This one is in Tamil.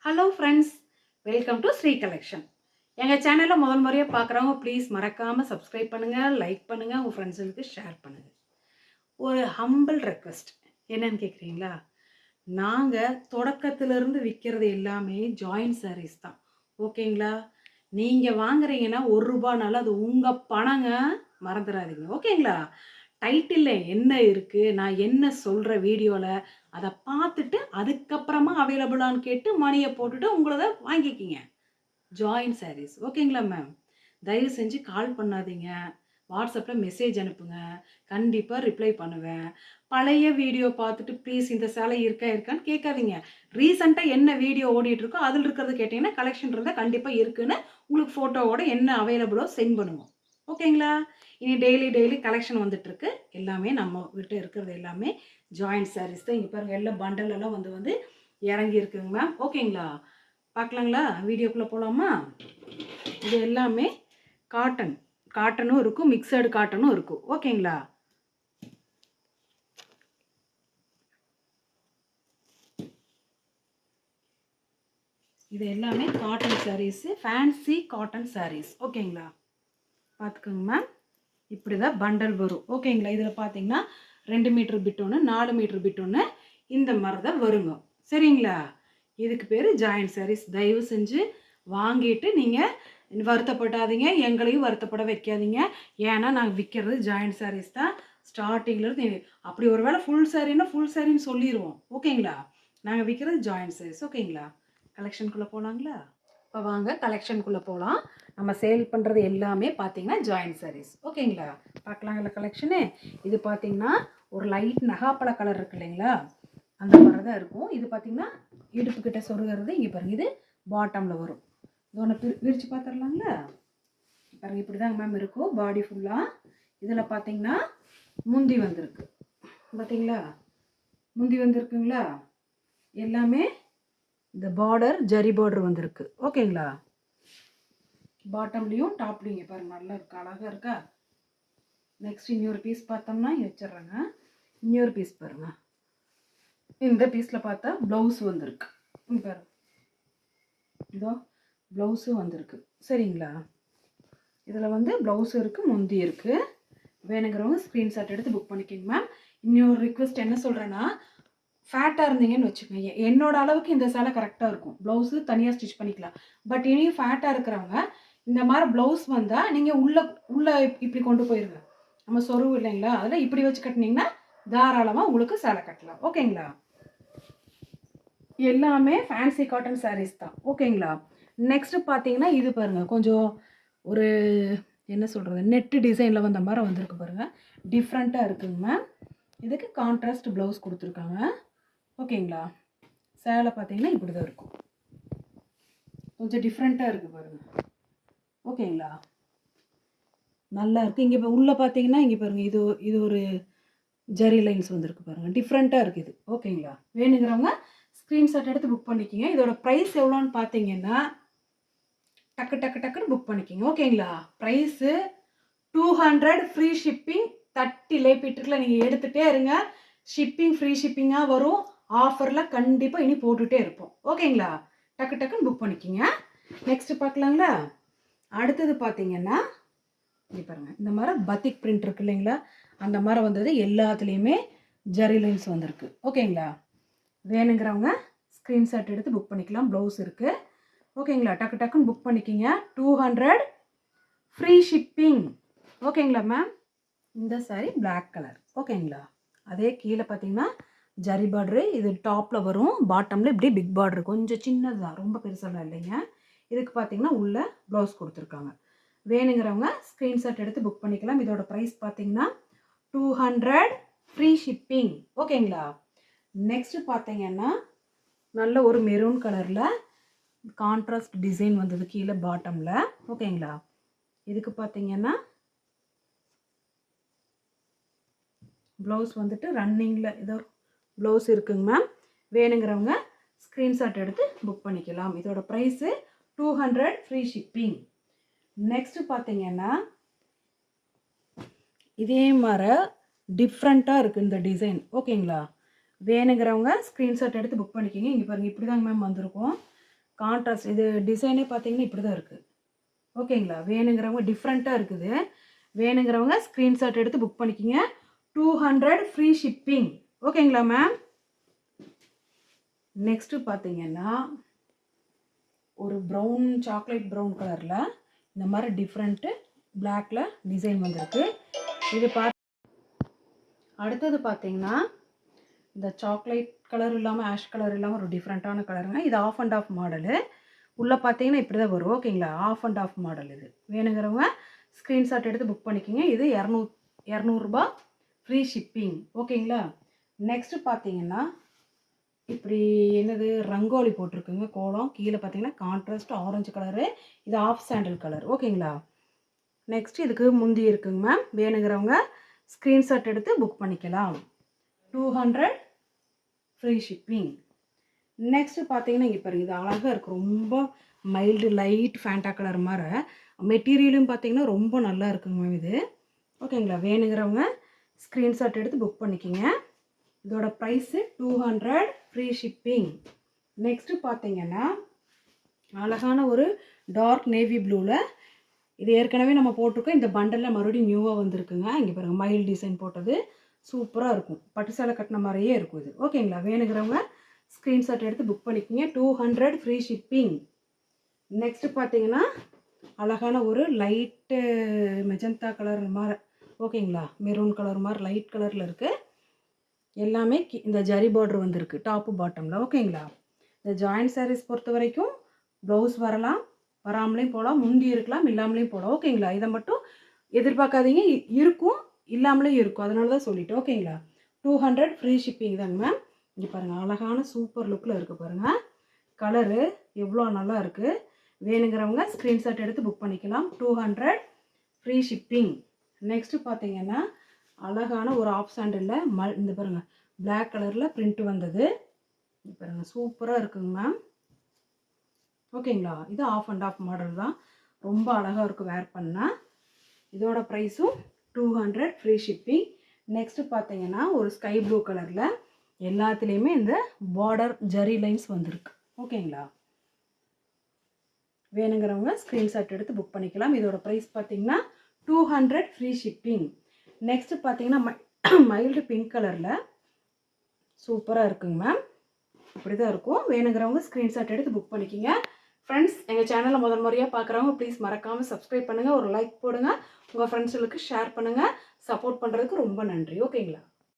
Hello friends, welcome to Sri collection. எங்கள் சேனலில் முதல் முறையாக பார்க்குறவங்க ப்ளீஸ் மறக்காமல் சப்ஸ்கிரைப் பண்ணுங்கள், லைக் பண்ணுங்கள், உங்கள் ஃப்ரெண்ட்ஸுக்கு ஷேர் பண்ணுங்கள். ஒரு ஹம்பிள் ரெக்வெஸ்ட் என்னன்னு கேட்குறீங்களா? நாங்கள் தொடக்கத்திலிருந்து விற்கிறது எல்லாமே ஜாயின்ட் சாரீஸ் தான். ஓகேங்களா? நீங்கள் வாங்குறீங்கன்னா ₹1 அது உங்கள் பணங்க, மறந்துடாதீங்க. ஓகேங்களா? டைட்டிலில் என்ன இருக்குது, நான் என்ன சொல்கிறேன் வீடியோவில், அதை பார்த்துட்டு அதுக்கப்புறமா அவைலபிளான்னு கேட்டு மணியை போட்டுட்டு உங்களத வாங்கிக்கிங்க. ஜாயின்ட் சாரீஸ் ஓகேங்களா மேம்? தயவு செஞ்சு கால் பண்ணாதீங்க. வாட்ஸ்அப்பில் மெசேஜ் அனுப்புங்க. கண்டிப்பாக ரிப்ளை பண்ணுவேன். பழைய வீடியோ பார்த்துட்டு ப்ளீஸ் இந்த சேலை இருக்கான்னு கேட்காதீங்க. ரீசெண்டாக என்ன வீடியோ ஓடிட்டுருக்கோ அதில் இருக்கிறத கேட்டிங்கன்னா கலெக்ஷன் இருந்தால் கண்டிப்பாக இருக்குன்னு உங்களுக்கு ஃபோட்டோவோட என்ன அவைலபிளோ சென்ட் பண்ணுவோம். ஓகேங்களா? இனி டெய்லி கலெக்ஷன் வந்துட்டுருக்கு. எல்லாமே நம்ம கிட்ட இருக்கிறது எல்லாமே ஜாயின்ட் சாரீஸ் தான். இங்கே பாருங்கள், எல்லாம் பண்டல் எல்லாம் வந்து இறங்கி இருக்குங்க மேம். ஓகேங்களா? பார்க்கலாங்களா? வீடியோக்குள்ளே போகலாமா? இது எல்லாமே காட்டனும் இருக்கும், மிக்சடு காட்டனும் இருக்கும். ஓகேங்களா? இது எல்லாமே cotton sarees, fancy cotton sarees. ஓகேங்களா? பார்த்துக்கோங்க மேம். இப்படி தான் பண்டல் வரும். ஓகேங்களா? இதில் பார்த்தீங்கன்னா 2 மீட்டர் பிட் ஒன்று, 4 மீட்டர் பிட் ஒன்று, இந்த மாதிரி தான் வருங்க. சரிங்களா? இதுக்கு பேர் ஜாயின்ட் சாரீஸ். தயவு செஞ்சு வாங்கிட்டு நீங்கள் வருத்தப்படாதீங்க, எங்களையும் வருத்தப்பட வைக்காதீங்க. ஏன்னா நாங்கள் விற்கிறது ஜாயின்ட் சாரீஸ் தான். ஸ்டார்டிங்லேருந்து அப்படி ஒரு வேளை ஃபுல் சாரீன்னா ஃபுல் சாரின்னு சொல்லிடுவோம். ஓகேங்களா? நாங்கள் விற்கிறது ஜாயின்ட் சாரீஸ். ஓகேங்களா? கலெக்ஷனுக்குள்ளே போகலாங்களா? இப்போ வாங்க கலெக்ஷனுக்குள்ளே போகலாம். நம்ம சேல் பண்ணுறது எல்லாமே பார்த்தீங்கன்னா ஜாயின்ட் சாரீஸ். ஓகேங்களா? பார்க்கலாங்களா கலெக்ஷனு? இது பார்த்தீங்கன்னா ஒரு லைட் நகாப்பழ கலர் இருக்கு இல்லைங்களா, அந்த மாதிரி தான் இருக்கும். இது பார்த்தீங்கன்னா இடுப்புக்கிட்ட சொருகிறது. இங்கே பாருங்கள், இது பாட்டமில் வரும். இது ஒன்று விரித்து பார்த்துடலாங்களா? பாருங்கள், இப்படி தாங்க மேம் இருக்கும் பாடி ஃபுல்லாக. இதில் பார்த்தீங்கன்னா முந்தி வந்திருக்கு. பார்த்தீங்களா? முந்தி வந்திருக்குங்களா? எல்லாமே இந்த பார்டர் ஜரி பார்டர் வந்திருக்கு. ஓகேங்களா? பாட்டம்லேயும் டாப்லேயும் பாருங்கள், நல்லா இருக்கு, அழகாக இருக்கா? நெக்ஸ்ட் இன்னொரு பீஸ் பார்த்தோம்னா வச்சிட்றேங்க. இன்னொரு பீஸ் பாருங்கள். இந்த பீஸில் பார்த்தா ப்ளவுஸ் வந்திருக்கு. பாருங்க, இதோ ப்ளவுஸும் வந்திருக்கு. சரிங்களா? இதில் வந்து ப்ளவுஸ் இருக்குது, முந்தி இருக்குது. வேணுங்கிறவங்க ஸ்க்ரீன்ஷாட் எடுத்து புக் பண்ணிக்கோங்க மேம். இன்னொரு ரிக்வெஸ்ட் என்ன சொல்கிறேன்னா, ஃபேட்டாக இருந்தீங்கன்னு வச்சுக்கோங்க, என்னோட அளவுக்கு இந்த சேலை கரெக்டாக இருக்கும். ப்ளவுஸு தனியாக ஸ்டிச் பண்ணிக்கலாம். பட் இனியும் ஃபேட்டாக இருக்கிறவங்க இந்த மாதிரி ப்ளவுஸ் வந்தால் நீங்கள் உள்ளே இப்படி கொண்டு போயிருங்க. நம்ம சொருவு இல்லைங்களா, அதில் இப்படி வச்சு கட்டினீங்கன்னா தாராளமாக உங்களுக்கு சேலை கட்டலாம். ஓகேங்களா? எல்லாமே ஃபேன்சி காட்டன் சாரீஸ் தான். ஓகேங்களா? நெக்ஸ்ட்டு பார்த்தீங்கன்னா இது பாருங்கள், கொஞ்சம் ஒரு என்ன சொல்கிறது, நெட்டு டிசைனில் வந்த மாதிரி வந்திருக்கு பாருங்கள். டிஃப்ரெண்ட்டாக இருக்குங்க மேம். இதுக்கு கான்ட்ராஸ்ட் ப்ளவுஸ் கொடுத்துருக்காங்க. ஓகேங்களா? சேலை பார்த்தீங்கன்னா இப்படி தான் இருக்கும். கொஞ்சம் டிஃப்ரெண்ட்டாக இருக்குது பாருங்கள். ஓகேங்களா? நல்லா இருக்குது. இங்கே இப்போ உள்ளே பார்த்தீங்கன்னா இங்கே பாருங்கள், இது ஒரு ஜரி லைன்ஸ் வந்திருக்கு பாருங்கள். டிஃப்ரெண்ட்டாக இருக்குது. ஓகேங்களா? வேணுங்கிறவங்க ஸ்க்ரீன்ஷாட் எடுத்து புக் பண்ணிக்கிங்க. இதோட ப்ரைஸ் எவ்வளோன்னு பார்த்தீங்கன்னா டக்குன்னு புக் பண்ணிக்கிங்க. ஓகேங்களா? Price 200, free shipping. 30 லேபிட்டுருக்குல நீங்கள் எடுத்துகிட்டே இருங்க. ஷிப்பிங் ஃப்ரீ ஷிப்பிங்காக வரும். ஆஃபரில் கண்டிப்பாக இனி போட்டுகிட்டே இருப்போம். ஓகேங்களா? டக்குன்னு புக் பண்ணிக்கிங்க. நெக்ஸ்ட்டு பார்க்கலாங்களா? அடுத்தது பார்த்தீங்கன்னா இங்கே பாருங்கள், இந்த மாதிரி பத்திக் பிரிண்ட் இருக்கு இல்லைங்களா, அந்த மாதிரி வந்தது. எல்லாத்துலேயுமே ஜரி லைன்ஸ் வந்திருக்கு. ஓகேங்களா? வேணுங்கிறவங்க ஸ்க்ரீன்ஷாட் எடுத்து புக் பண்ணிக்கலாம். ப்ளவுஸ் இருக்குது. ஓகேங்களா? டக்குன்னு புக் பண்ணிக்கிங்க. 200, ஃப்ரீ ஷிப்பிங். ஓகேங்களா மேம்? இந்த சாரி பிளாக் கலர். ஓகேங்களா? அதே கீழே பார்த்தீங்கன்னா ஜரி பார்டரு. இது டாப்பில் வரும், பாட்டமில் இப்படி பிக் பார்டரு. கொஞ்சம் சின்னது தான், ரொம்ப பெருசாலாம் இல்லைங்க. இதுக்கு பார்த்தீங்கன்னா உள்ள ப்ளவுஸ் கொடுத்துருக்காங்க. வேணுங்கிறவங்க ஸ்க்ரீன்ஷாட் எடுத்து புக் பண்ணிக்கலாம். இதோட ப்ரைஸ் பார்த்தீங்கன்னா 200, ஃப்ரீ ஷிப்பிங். ஓகேங்களா? நெக்ஸ்ட்டு பார்த்தீங்கன்னா நல்ல ஒரு மெரூன் கலரில் கான்ட்ராஸ்ட் டிசைன் வந்தது கீழே பாட்டமில். ஓகேங்களா? இதுக்கு பார்த்தீங்கன்னா ப்ளவுஸ் வந்துட்டு ரன்னிங்கில் ஏதோ ப்ளவுஸ் இருக்குங்க மேம். வேணுங்கிறவங்க ஸ்க்ரீன்ஷாட் எடுத்து புக் பண்ணிக்கலாம். இதோட ப்ரைஸு 200, ஃப்ரீ ஷிப்பிங். நெக்ஸ்ட்டு பார்த்தீங்கன்னா இதே மாதிரி டிஃப்ரெண்ட்டாக இருக்குது இந்த டிசைன். ஓகேங்களா? வேணுங்கிறவங்க ஸ்க்ரீன்ஷாட் எடுத்து புக் பண்ணிக்கிங்க. இங்கே பாருங்கள், இப்படி தாங்க மேம் வந்திருக்கும். கான்ட்ராஸ்ட் இது டிசைனே பார்த்தீங்கன்னா இப்படி தான் இருக்குது. ஓகேங்களா? வேணுங்கிறவங்க டிஃப்ரெண்ட்டாக இருக்குது. வேணுங்கிறவங்க ஸ்க்ரீன்ஷாட் எடுத்து புக் பண்ணிக்கிங்க. 200 ஃப்ரீ ஷிப்பிங். ஓகேங்களா மேம்? நெக்ஸ்ட்டு பார்த்தீங்கன்னா ஒரு ப்ரௌன் சாக்லேட் ப்ரௌன் கலரில் இந்த மாதிரி டிஃப்ரெண்ட்டு பிளாக்ல டிசைன் வந்திருக்கு. இது அடுத்தது பார்த்தீங்கன்னா இந்த சாக்லேட் கலர் இல்லாமல் ஆஷ் கலர் இல்லாமல் ஒரு டிஃப்ரெண்ட்டான கலருங்க. இது ஆஃப் அண்ட் ஆஃப் மாடலு. உள்ளே பார்த்தீங்கன்னா இப்படி தான் வரும். ஓகேங்களா? ஆஃப் அண்ட் ஆஃப் மாடல் இது. வேணுங்கிறவங்க ஸ்க்ரீன்ஷாட் எடுத்து புக் பண்ணிக்கிங்க. இது 200 ஃப்ரீ ஷிப்பிங். ஓகேங்களா? நெக்ஸ்ட்டு பார்த்தீங்கன்னா இப்படி என்னது ரங்கோலி போட்டிருக்குங்க கோலம். கீழே பார்த்தீங்கன்னா கான்ட்ராஸ்ட் ஆரஞ்சு கலரு. இது ஆஃப் சாண்டில் கலர். ஓகேங்களா? நெக்ஸ்ட் இதுக்கு முந்தி இருக்குங்க மேம். வேணுங்கிறவங்க ஸ்க்ரீன்ஷாட் எடுத்து புக் பண்ணிக்கலாம். 200 ஃப்ரீ ஷிப்பிங். நெக்ஸ்ட்டு பார்த்தீங்கன்னா இங்கே பாருங்கள், இது அழகாக இருக்குது. ரொம்ப மைல்டு லைட் ஃபேண்டா கலர் மாதிரி. மெட்டீரியலும் பார்த்தீங்கன்னா ரொம்ப நல்லா இருக்குங்க மேம் இது. ஓகேங்களா? வேணுங்கிறவங்க ஸ்க்ரீன்ஷாட் எடுத்து புக் பண்ணிக்கிங்க. இதோட ப்ரைஸு 200 ஃப்ரீ ஷிப்பிங். நெக்ஸ்ட்டு பார்த்தீங்கன்னா அழகான ஒரு டார்க் நேவி ப்ளூவில், இது ஏற்கனவே நம்ம போட்டிருக்கோம். இந்த பண்டலில் மறுபடியும் நியூவாக வந்திருக்குங்க. இங்கே பாருங்கள், மயில் டிசைன் போட்டது சூப்பராக இருக்கும். பட்டு சேலை கட்டின மாதிரியே இருக்கும் இது. ஓகேங்களா? வேணுங்கிறவங்க ஸ்க்ரீன்ஷாட் எடுத்து புக் பண்ணிக்கிங்க. 200 ஃப்ரீ ஷிப்பிங். நெக்ஸ்ட்டு பார்த்தீங்கன்னா அழகான ஒரு லைட்டு மெஜந்தா கலர் மாதிரி. ஓகேங்களா? மெரூன் கலர் மாதிரி லைட் கலரில் இருக்குது. எல்லாமே இந்த ஜரி பார்டர் வந்திருக்கு டாப்பு பாட்டமில். ஓகேங்களா? இந்த ஜாயின்ட் சாரீஸ் பொறுத்த வரைக்கும் ப்ளவுஸ் வரலாம், வராமலேயும் போகலாம், முந்தி இருக்கலாம், இல்லாமலேயும் போகலாம். ஓகேங்களா? இதை மட்டும் எதிர்பார்க்காதீங்க, இருக்கும் இல்லாமலேயும் இருக்கும். அதனால தான் சொல்லிவிட்டு. ஓகேங்களா? 200 ஃப்ரீ ஷிப்பிங் தாங்க மேம். இங்கே பாருங்கள், அழகான சூப்பர் லுக்கில் இருக்குது பாருங்கள். கலரு எவ்வளோ நல்லா இருக்குது. வேணுங்கிறவங்க ஸ்க்ரீன்ஷாட் எடுத்து புக் பண்ணிக்கலாம். 200 ஃப்ரீ ஷிப்பிங். நெக்ஸ்ட்டு பார்த்தீங்கன்னா அழகான ஒரு ஆஃப் சாண்டிலில் இந்த பாருங்கள் பிளாக் கலரில் பிரிண்ட் வந்தது. பாருங்கள் சூப்பராக இருக்குங்க மேம். ஓகேங்களா? இது ஆஃப் அண்ட் ஆஃப் மாடல் தான். ரொம்ப அழகாக இருக்கும் வேர் பண்ணால். இதோட ப்ரைஸும் 200 ஃப்ரீ ஷிப்பிங். நெக்ஸ்ட்டு பார்த்தீங்கன்னா ஒரு ஸ்கை ப்ளூ கலரில் எல்லாத்துலேயுமே இந்த பார்டர் ஜரி லைன்ஸ் வந்திருக்கு. ஓகேங்களா? வேணுங்கிறவங்க ஸ்க்ரீன்ஷாட் எடுத்து புக் பண்ணிக்கலாம். இதோட ப்ரைஸ் பார்த்தீங்கன்னா 200 ஃப்ரீ ஷிப்பிங். நெக்ஸ்ட்டு பார்த்தீங்கன்னா மைல்டு பிங்க் கலரில் சூப்பராக இருக்குங்க மேம். இப்படி தான் இருக்கும். வேணுங்கிறவங்க ஸ்க்ரீன்ஷாட் எடுத்து புக் பண்ணிக்கிங்க. ஃப்ரெண்ட்ஸ், எங்கள் சேனலை முதல் முறையாக பார்க்குறவங்க ப்ளீஸ் மறக்காமல் சப்ஸ்கிரைப் பண்ணுங்கள், ஒரு லைக் போடுங்க, உங்கள் ஃப்ரெண்ட்ஸுகளுக்கு ஷேர் பண்ணுங்கள். சப்போர்ட் பண்ணுறதுக்கு ரொம்ப நன்றி. ஓகேங்களா?